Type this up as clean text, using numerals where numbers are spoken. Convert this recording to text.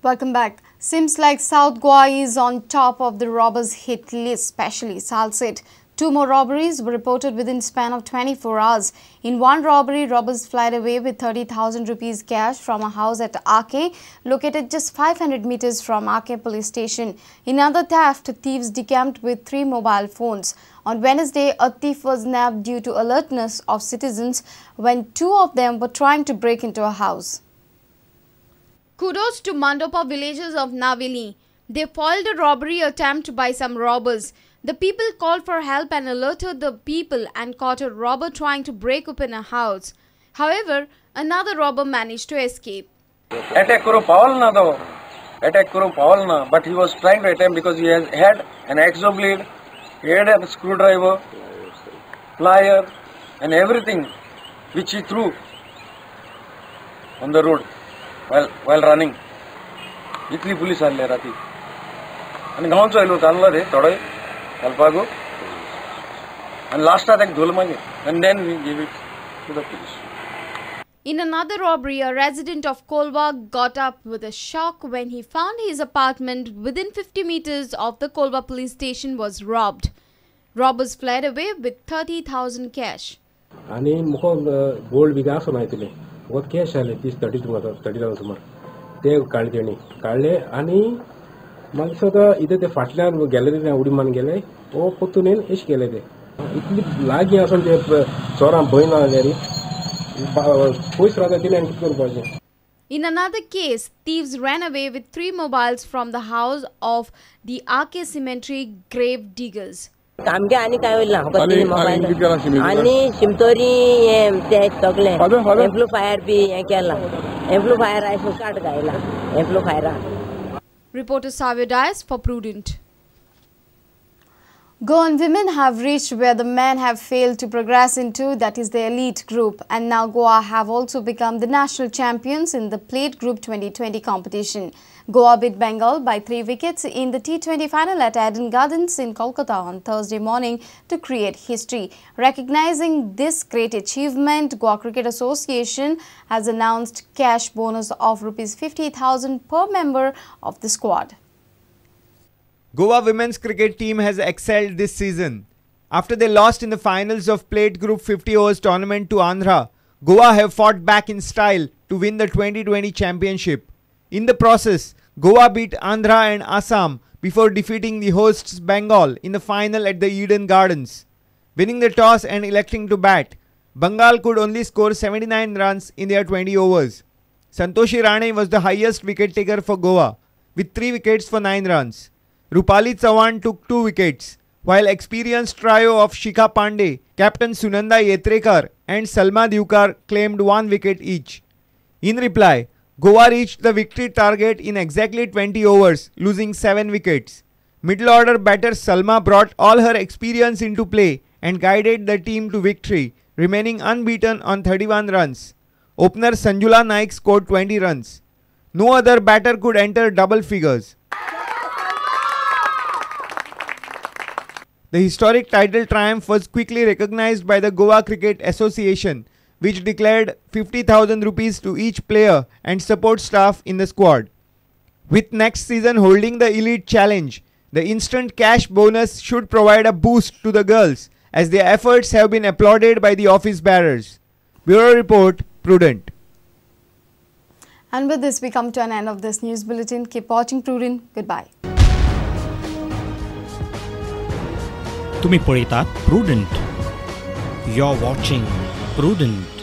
Welcome back. Seems like South Goa is on top of the robbers' hit list, especially Salsit. 2 more robberies were reported within span of 24 hours. In one robbery, robbers fled away with 30,000 rupees cash from a house at Ake, located just 500 meters from Ake police station. In another theft, thieves decamped with 3 mobile phones. On Wednesday, a thief was nabbed due to alertness of citizens when 2 of them were trying to break into a house. Kudos to Mandopa villagers of Naveli. They foiled a robbery attempt by some robbers. The people called for help and alerted the people and caught a robber trying to break open a house. However, another robber managed to escape. Attack karo Paul na though. Attack karo Paul na, but he was trying to attempt because he had an axo blade, he had a screwdriver, plier, and everything which he threw on the road while running. Itli police आले राती. आणि गावचं आलो चालला रे थोडं helpago. And last attack dhulmani, and then we gave it to the police. In another robbery, a resident of Kolba got up with a shock when he found his apartment within 50 meters of the Kolba police station was robbed. Robbers fled away with 30,000 cash. आणि मुखो gold बिगा असं माहितीले वत cash आले 30,000 सुमार ते काढले आणि मला सगळं इथे ते फाटल्यान गॅलरीने उडी मान गेले ओ पोतून इश गेले ते इतली लागी असून ते चोरां भय ना जारी पयस राहता तिने किती करू पाहिजे. In another case, thieves ran away with 3 mobiles from the house of the RK Cemetery grave diggers. कामगे आणि काय होईल ना कधी मोबाईल आणि शिमतोरी ते तगले एम्प्लिफायर बी हे केला एम्प्लिफायर आहे काट गायला amplifier. Reporter Savio Dias for Prudent. Goan women have reached where the men have failed to progress into, that is the elite group, and now Goa have also become the national champions in the Plate Group 2020 competition. Goa beat Bengal by 3 wickets in the T20 final at Eden Gardens in Kolkata on Thursday morning to create history. Recognizing this great achievement, Goa Cricket Association has announced cash bonus of Rs 50,000 per member of the squad. Goa women's cricket team has excelled this season. After they lost in the finals of Plate Group 50 overs tournament to Andhra, Goa have fought back in style to win the 2020 championship. In the process, Goa beat Andhra and Assam before defeating the hosts Bengal in the final at the Eden Gardens. Winning the toss and electing to bat, Bengal could only score 79 runs in their 20 overs. Santoshi Rane was the highest wicket taker for Goa with 3 wickets for 9 runs. Rupali Chavan took 2 wickets, while experienced trio of Shikha Pandey, Captain Sunanda Yetrekar and Salma Diukar claimed 1 wicket each. In reply, Goa reached the victory target in exactly 20 overs, losing 7 wickets. Middle order batter Salma brought all her experience into play and guided the team to victory, remaining unbeaten on 31 runs. Opener Sanjula Naik scored 20 runs. No other batter could enter double figures. The historic title triumph was quickly recognized by the Goa Cricket Association, which declared 50,000 rupees to each player and support staff in the squad. With next season holding the Elite Challenge, the instant cash bonus should provide a boost to the girls, as their efforts have been applauded by the office bearers. Bureau Report, Prudent. And with this, we come to an end of this news bulletin. Keep watching Prudent. Goodbye. तुम्ही पळयतात prudent. You're watching Prudent.